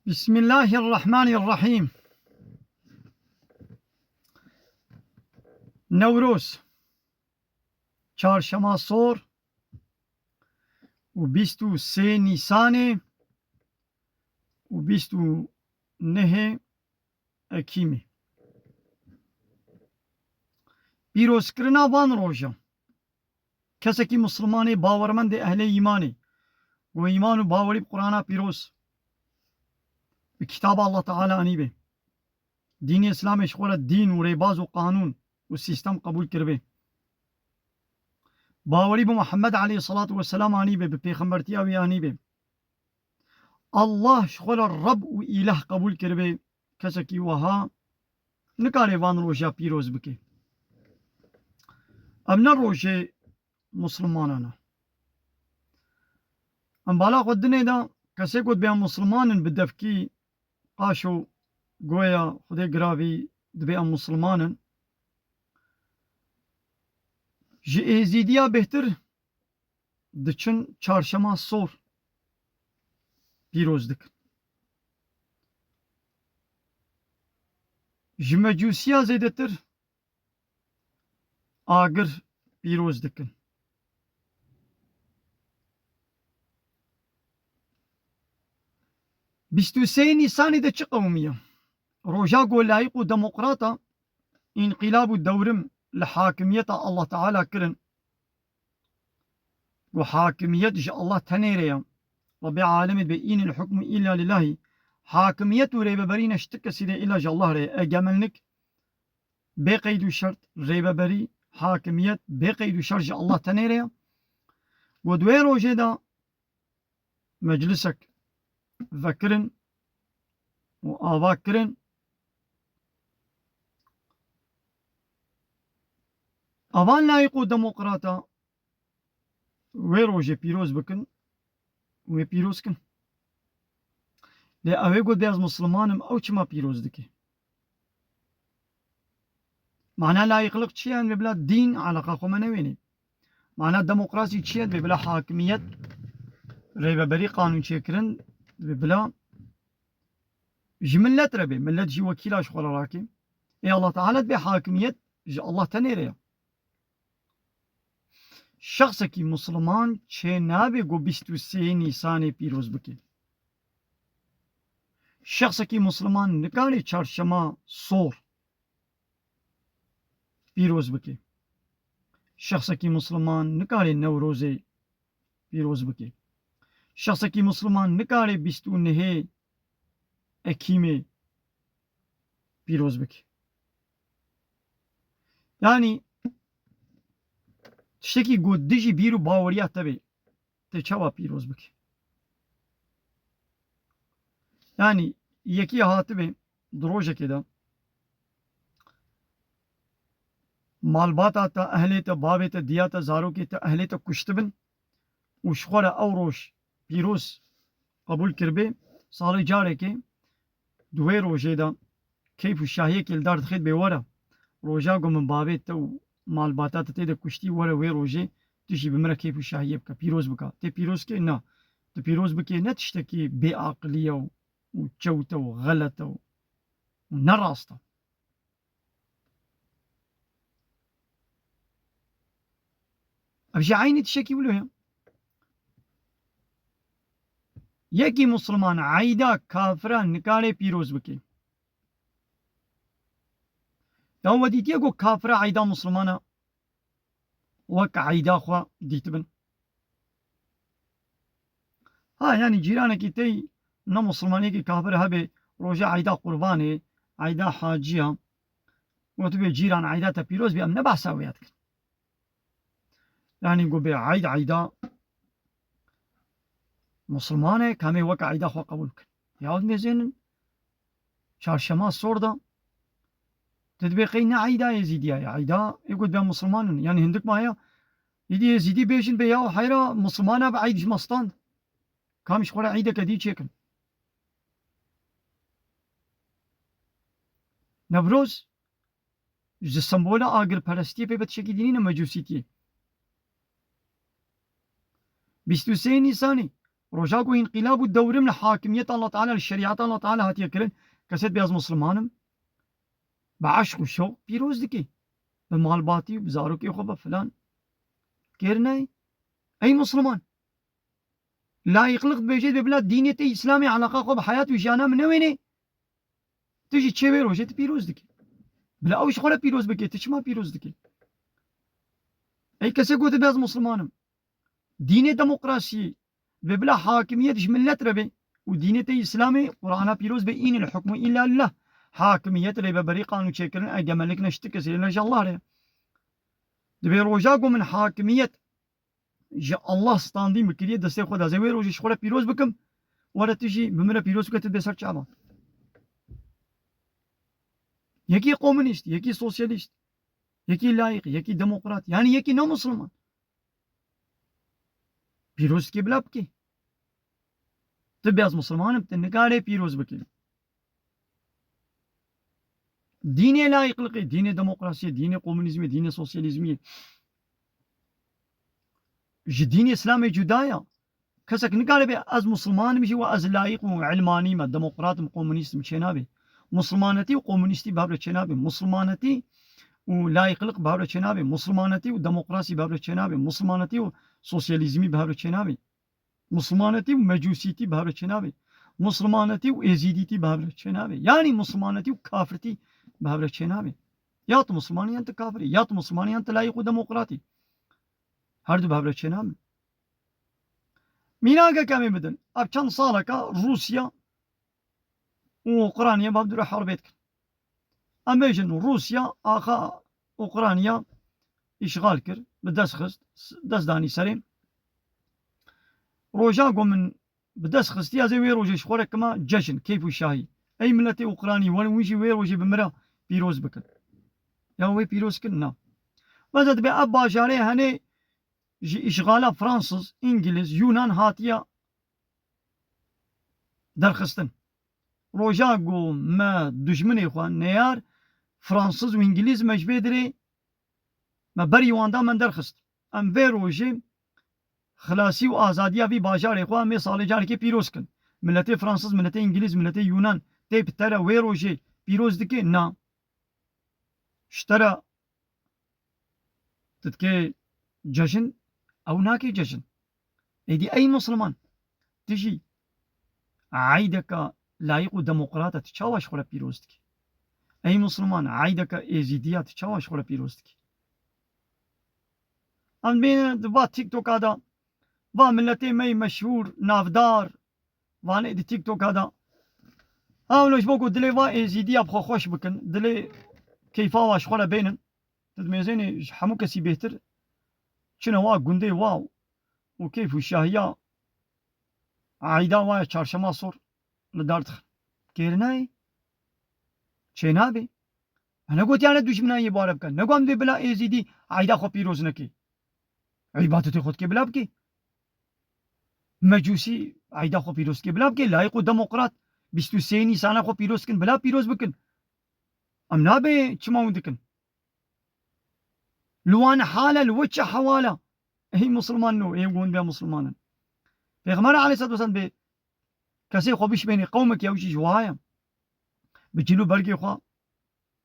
بسم الله الرحمن الرحیم. نوروز چهارشنبه سور و 23 نیسان و 29 اکیم. پیروزکردنا وان روژا کسی که مسلمان باورمند اهل ایمانی و ایمان و باوری قرآن پیروز به کتاب الله تعالی انیبه دین اسلام اشغال دین و ریباز و قانون و سیستم قبول کرده باوری به محمد علیه الصلاة والسلام انیبه به پیغمبرتی اوی انیبه الله اشغال رب و اله قبول کرده کسی که وها نکاره وان روژا پیروز بکه. ام نه روژه مسلمانانا ام بالا قدنه دا کسی کد بیان مسلمانن بدفکی قاشو گویا خدای گراوی دبیان مسلمانن جی ایزیدیا بهتر دچن چهارشنبه سور پیروز دکن. جی مجوسیا زیدتر آگر پیروز دکن. 23 نیسانی ده چه قومیه؟ روژا گولایق و دموقراطا انقلاب و دورم لحاکمیت الله تعالی کرن و حاکمیت جا الله تنیریا رب عالمت به این الحکم إلا لله حاکمیت و ریببری نشتک سیده إلا جا الله ری اگملنک بقید و شرط ریببری حاکمیت بقید و شرط جا الله تنیریا و دوی روژه دا مجلسک ذکرن و آوا کرن آوان لایق و دموقراطا وی روژه پیروز بکن و پیروز کن لی اوی گود بیاز مسلمانم او چما پیروز دکی معنی لایقلق چیان ببلا دین علاقه خو منوینی معنی دموقراسی چیان ببلا حاکمیت ریببری قانون چی کرن ببلا جی ملت ربي ملت جي وكيلاش خولا راكي اي الله تعالى بحاكمية جي الله تنيريا شخص کی مسلمان چه نابه گو 23 نیسان پیروز بکی شخص کی مسلمان نکاری چهارشنبه سور پیروز بکی شخص کی مسلمان نکاری نوروز پیروز بکی شخص کی مسلمان نکاری 29 اکیم پیروز بکی یعنی تشتکی گودجی بیرو باوریت تبی تی چوا پیروز بکی یعنی یکی هاتبه دروژه که دا مالباتا تا اهلیتا بابتا دیاتا زاروکی تا اهلیتا کشتبن و شخور او روش پیروز قبول کربه سالی جاره که دوی روژه دا کیف و شاهیه که الدار دخید به وره روژه گو من بابه تا مالباتا تا تیده کشتی وره وی روژه تشی بمره کیف و شاهیه بکا پیروز بکا تی پیروز که نه تی پیروز بکی نه تشتا که بی عقلیه و چوتا و غلطه و نراسته ابشی عینی تشتا که بلوه یکی مسلمان عیدا کافران نکاره پیروز بکی دا ودیتیه گو کافر عیدا مسلمانا وک عیدا خوا دیت بن ها یعنی جیرانه کی تی نه مسلمانی کی کافر هبه روژه عیدا قربانه عیدا حاجیه و تو به جیران عیدا تا پیروز بی ام نه بحثا ویاد کن یعنی گو به عیدا مسلمانه کمی وک عیدا خوا قبول کن یاد میزین چهارشنبه سور دا تدبیقی نه عیدا یزیدی عیدا یکود به مسلمانن یعنی هندک مایا یدی یزیدی بیشن به یا حیرا مسلمانه به عیدش مستان کامش خورا عیدا کدی چیکن نوروز ج سمبولا آگر پرستی به بچگی دینی مجوسیتی 23 نیسانی روجاكو انقلاب الدوري من حاكمية الله تعالى للشريعة الله تعالى هاتي يكرن كسد بياز مسلمانم بعشق وشوق بيروز دكي بمال باتي وبزاروكي وخبا فلان كيرناي أي مسلمان لا يخلق بيجي ببلاد دينيتي إسلامي علاقة خب حياته وجانا من ويني تجي تشوي روجة بيروز دكي بلا أوش خلا بيروز بكي تشما بيروز دكي أي كسي قوت بياز مسلمانم ديني ديمقراطي ببلا حاكمية ملت ربي ودينيتي إسلامي قرآن بيروز بإين الحكم إلا الله حاكمية ربي بري قانون شكرن أي جمالك نشتكس إلا جل الله ربي دبي روجاكو من حاكمية الله ستاندي مكرية دستي خدا زي روجي شخولا بيروز بكم ولا تجي بمرا بيروز كتب بسر شعبان يكي كومونيست يكي سوسياليست يكي لايق يكي ديمقراط يعني يكي نو مسلمان بيروز كي بلا بكي تبي از مسلمان بتنقاري بيروز بكي ديني لايق لقي ديني ديمقراطية ديني كومونيزمي ديني سوسياليزمي ديني اسلامي جدايا كسك نقال بي از مسلمان مشي واز لايق وعلماني ما ديمقراط وكومونيست مشينابي مسلمانتي وكومونيستي بابر تشنابي مسلمانتي ولايق لق بابر تشنابي مسلمانتي وديمقراطي بابر تشنابي مسلمانتي وسوسياليزمي بابر تشنابي مسلمانتي ومجوسيتي بابر تشنابي مسلمانتي وإزيديتي بابر تشنابي يعني مسلمانتي وكافرتي بابر تشنابي يا تو مسلماني انت كافري يا تو مسلماني انت لايق وديمقراطي هر دو بابر تشنابي ميناقا كامي بدن اب چند سالكا روسيا واوكرانيا بابدو حربيتك اميجن روسيا اخا اوكرانيا اشغال كر بدس خست دس داني سريم روجاكو من بدس خستيا زي ويروجي شخورة كما جشن كيف الشاهي اي ملتي اوكراني وين ويجي ويروجي بمرا بيروز بكن يا وي بيروز كنا مازال تبي ابا جاري هني اشغال فرانسز انجليز يونان هاتيا درخستن روجاكو ما دجمني اخوان نيار فرانسز وانجليز مجبي دري ما بري واندا من درخست ام في روجي خلاصي وازاديا في باجار اخوان مي صالي جار كي بيروز كن ملتي فرانسز ملتي انجليز ملتي يونان تي بترى وي روجي بيروز دكي نا اشترى تتكي جشن او ناكي جشن ايدي اي مسلمان تجي عايدك لايق ديمقراطة تشاوش خلا بيروز دكي اي مسلمان عايدك ازيديا تشاوش خلا بيروز دكي ام بين دبا تيك توك هذا با ملتي مي مشهور نافدار واني دي تيك توك هذا لوش بوكو دلي وا ازيديا بخو خوش بكن دلي كيفا واش خلا بينن تدميزيني حموك سي بيتر شنو وا قندي واو وكيف الشاهية عايدا وا چارشما صور لدارتخ كيرناي چنابي انا قلت يعني دشمنا يبارب كان نقوم دي بلا ازيدي عايدا خو بيروز نكي عبادتي خود كي بلا بكي مجوسي عايدا خو بيروز كي بلا بكي لايق ديمقراط 23 سنه خو بيروز كن بلا بيروز بكن ام نابي چماون دكن لوان حاله الوجه حواله هي مسلمان نو يقولون بها مسلمانا پیغمبر عليه الصلاه والسلام به كسي خو بيش بيني قومك يا وجي جوايا بجلو برقي خو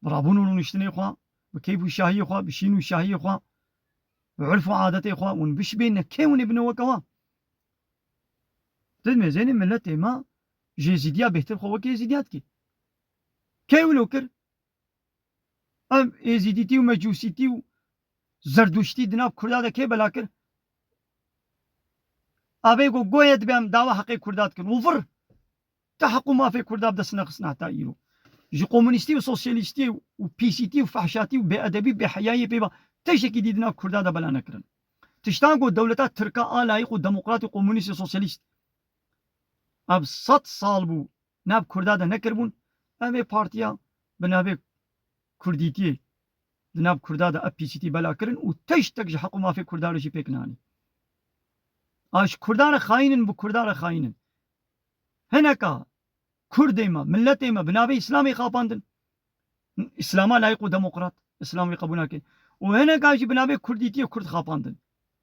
برابونو نشتني خو بكيف الشاهي خو بشينو الشاهي خو بعرفوا عادتي خو ونبش بيننا كيون ابن وكوا تدمي زين ملتي ما جيزيديا بهتر خو وكي زيديات كي كيولو كر ام ازيديتي ومجوسيتي زردوشتي دناب كرداد كي بلاكر ابي گو گويد بهم دعوه حقي كرداد كن وفر تحقوا ما في كرداب دسنا خصنا حتى يرو جي كومونيستي وسوسياليستي وبيسيتي وفحشاتي وبأدبي بحياي بيبا تشكي ديدنا كرداد بلا نكرن تشتانگو دولتا تركا لايق وديمقراطي كومونيستي سوسياليست اب 100 سال بو ناب كرداد نكربون ابي بارتيا بنابي كرديتي دناب كرداد ابيسيتي بلا كرن وتشتك حقوا ما في كرداد شي بيكناني اش كردان خاينن بو كردان خاينن هناك كرديما ملتيما بنابي اسلامي خاباندن اسلاما لايق وديمقراط اسلامي قبوناكي وهنا قاجي بنابي كرديتي وكرد خاباندن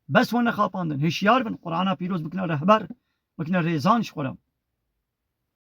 بس وانا خاباندن هشيار بن قرآن بيروز بكنا رهبر وكنا ريزان شخورا